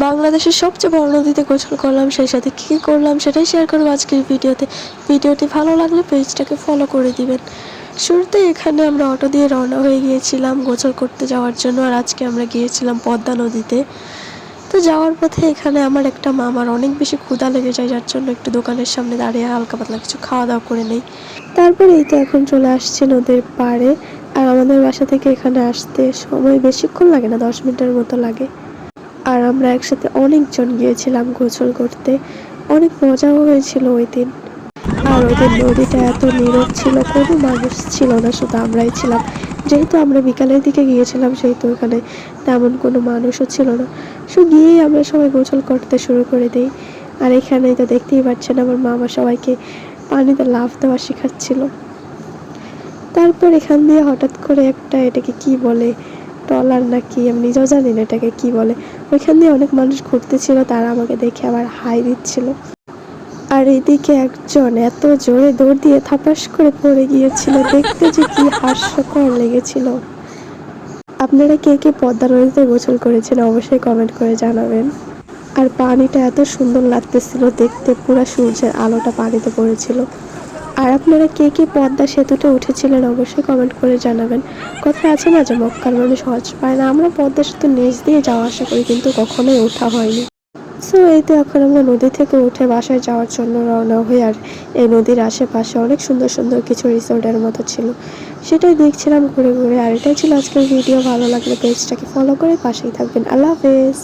বাংলাদেশের সবচেয়ে বড় নদীতে গোসল করলাম, সেই সাথে কী কী করলাম সেটাই শেয়ার করবো আজকের ভিডিওতে। ভিডিওটি ভালো লাগলে পেজটাকে ফলো করে দিবেন। শুরুতে এখানে আমরা অটো দিয়ে রওনা হয়ে গিয়েছিলাম গোসল করতে যাওয়ার জন্য, আর আজকে আমরা গিয়েছিলাম পদ্মা নদীতে। তো যাওয়ার পথে এখানে আমার একটা মামার অনেক বেশি ক্ষুধা লেগে যায়, যার জন্য একটু দোকানের সামনে দাঁড়িয়ে হালকা পাতলা কিছু খাওয়া দাওয়া করে নেই। তারপরে এই তো এখন চলে আসছে নদীর পাড়ে, আর আমাদের বাসা থেকে এখানে আসতে সময় বেশিক্ষণ লাগে না, 10 মিনিটের মতো লাগে। আর আমরা একসাথে অনেকজন গিয়েছিলাম গোসল করতে, অনেক মজাও হয়েছিল ওই দিন। আর ওই দিন নদীটা এত নীরব ছিল, কোনো মানুষ ছিল না, শুধু আমরাই ছিলাম। যেহেতু আমরা বিকালের দিকে গিয়েছিলাম, সেহেতু ওখানে তেমন কোনো মানুষও ছিল না। শুধু গিয়েই আমরা সবাই গোসল করতে শুরু করে দিই। আর এখানে তো দেখতেই পাচ্ছেন আমার মামা সবাইকে পানিতে লাফ দেওয়া শেখাচ্ছিল। তারপর এখান দিয়ে হঠাৎ করে একটা, এটাকে কি বলে, ট্রলার নাকি আমি নিজেও জানি না এটাকে কি বলে, ওইখান দিয়ে অনেক মানুষ ঘুরতেছিল, তারা আমাকে দেখে আবার হাই দিচ্ছিল। আর এদিকে একজন এত জোরে দৌড় দিয়ে থাপাস করে পড়ে গিয়েছিল, দেখতে যে কি হাস্যকর লেগেছিল। আপনারা কে কে পদ্মা নদীতে গোসল করেছেন অবশ্যই কমেন্ট করে জানাবেন। আর পানিটা এত সুন্দর লাগতেছিল দেখতে, পুরো সূর্যের আলোটা পানিতে পড়েছিল। আর আপনারা কে কে পদ্মা সেতুতে উঠেছিলেন অবশ্যই কমেন্ট করে জানাবেন। কথা আছে না যে মক্কার মানুষ হজ পায় না, আমরা পদ্মা সেতুর নিচ দিয়ে যাওয়া আসা করি, কিন্তু কখনোই ওঠা হয়নি। সো এই তো এখন আমরা নদী থেকে উঠে বাসায় যাওয়ার জন্য রওনা হই। আর এই নদীর আশেপাশে অনেক সুন্দর সুন্দর কিছু রিসোর্টের মতো ছিল, সেটাই দেখছিলাম ঘুরে ঘুরে। আর এটাই ছিল আজকের ভিডিও। ভালো লাগলে পেজটাকে ফলো করে পাশেই থাকবেন। আল্লাহ হাফেজ।